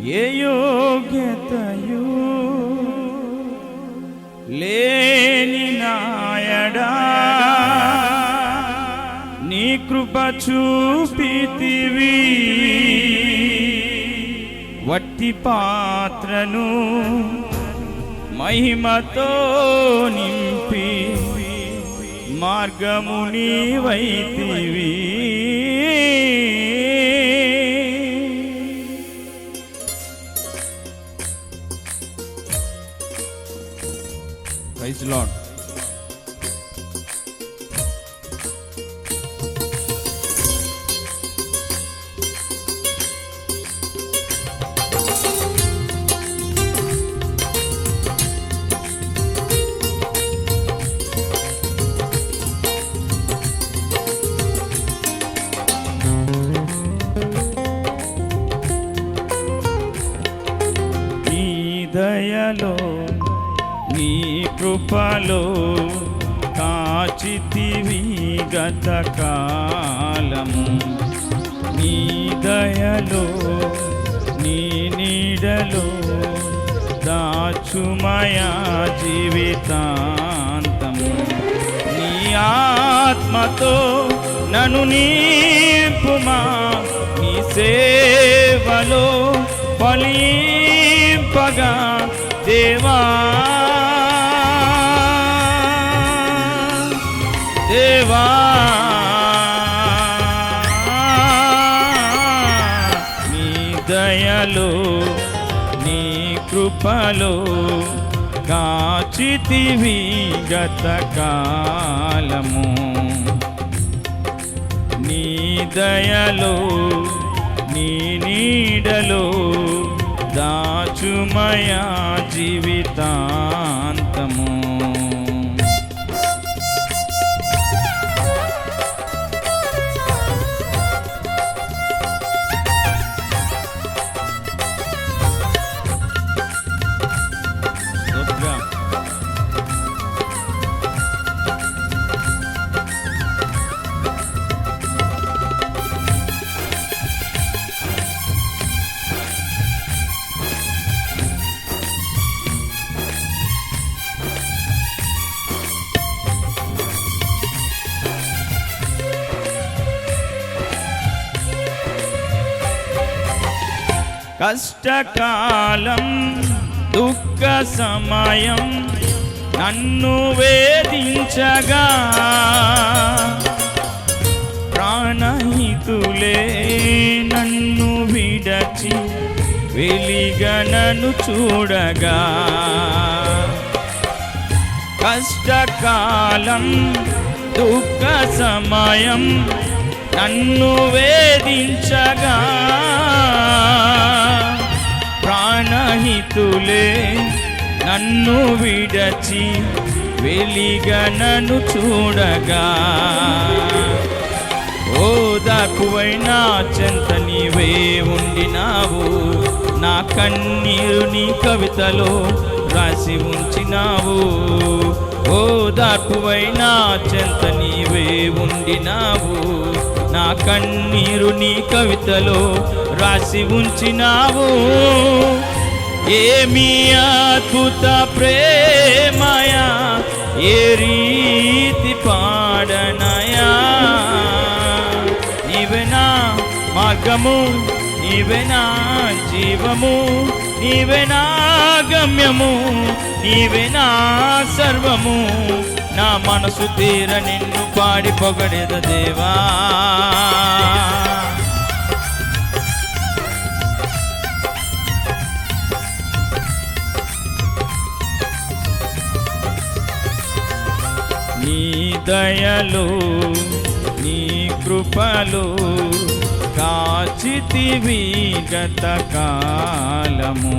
ఏ యోగ్యతయు లేని నాయడా నీ కృప చూపితివి. వట్టి పాత్రను మహిమతో నింపి మార్గము నీవైతివి. Praise lord. దయలో నీ కృపలో కాచితివి గత కాలము. నీ దయలో నీ నీడలో దాచుమయా జీవితాంతము. నీ ఆత్మతో నన్ను నింపుమా, నీ సేవలో ఫలింపగా దేవా. దేవా నీ దయలో నీ కృపలో కాచితివి గత కాలము. నీ దయలో నీ నీడలో దాచుమయా జీవితాంతము. కష్టకాలం దుఃఖ సమయం నన్ను వేధించగా ప్రాణహితులే నన్ను విడచి వెలిగనను చూడగా. కష్టకాలం దుఃఖ సమయం నన్ను వేధించగా ప్రాణహితులే నన్ను విడచి వెలిగనను చూడగా. ఓదార్పువైనా చెంత నీవే ఉండినావు, నా కన్నీరు నీ కవితలో రాసి ఉంచినావు. ఓదార్పువైనా చెంత నీవే ఉండినావు, నా కన్నీరు నీ కవితలో రాసి ఉంచినావు. ఏమి అద్భుత ప్రేమయా, ఏ రీతి పాడనయా. నీవే నా మార్గము, నీవే నా జీవము, నీవే నా గమ్యము, నీవే నా సర్వము. నా మనసు తీర నిన్ను పాడి పొగడెద దేవా. నీ దయలో నీ కృపలో కాచితివి గత కాలము.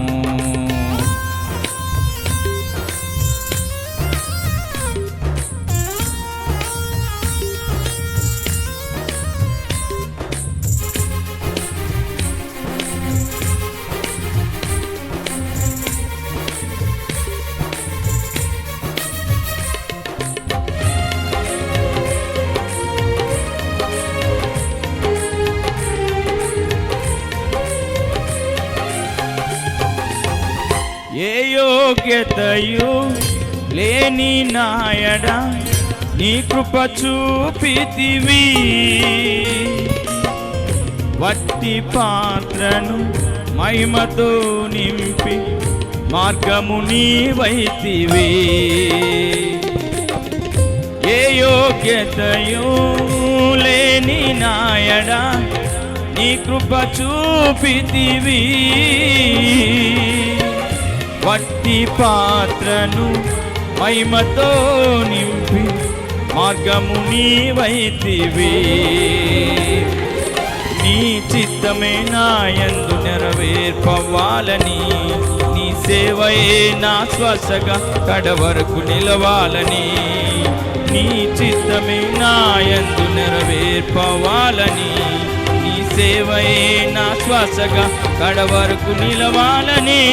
ఏ యోగ్యతయు లేని నాయడ నీ కృప చూపితివి. వట్టి పాత్రను మహిమతో నింపి మార్గము నీవైతివి. ఏ యోగ్యతయు లేని నాయడ నీ కృప చూపితివి. వట్టి పాత్రను మహిమతో నింపి మార్గము నీవైతివి. నీ చిత్తమే నాయందు నెరవేర్పవ్వాలని, నీ సేవయే నా శ్వాసగా కడవరకు నిలవాలని. నీ చిత్తమే నాయందు నెరవేర్పవ్వాలని, నీ సేవయే నా శ్వాసగా కడవరకు నిలవాలని.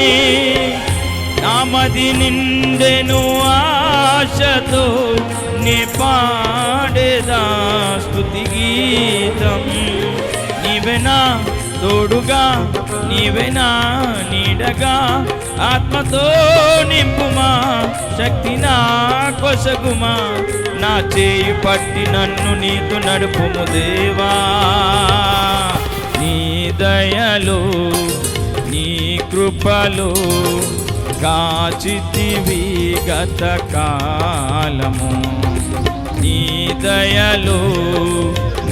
నామది నిండెను ఆశతో నే పాడేదా స్తుతి గీతం. నీవెనా తోడుగా, నీవెనా నీడగా, ఆత్మతో నింపుమా, శక్తి నా కొసగుమా. నా చేయి పట్టి నన్ను నీతో నడుపుము దేవా. నీ దయలో నీ కృపలో కాచితివి గత కాలము. నీ దయలో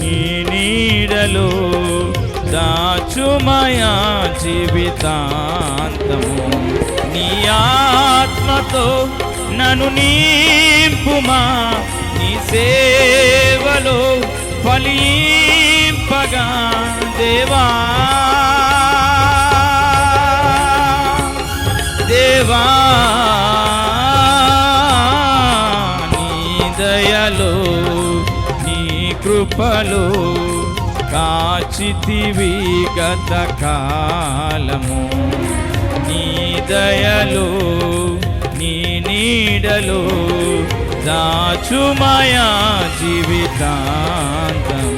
నీ నీడలో దాచుమయా జీవితాంతము. నీ ఆత్మతో నన్ను నింపుమా, నీ సేవలో ఫలింపగా దేవా. దేవా నీ దయలో నీ కృపలో కాచితివి గత కాలము. నీ దయలో నీ నీడలో దాచుమయా జీవితాంతము.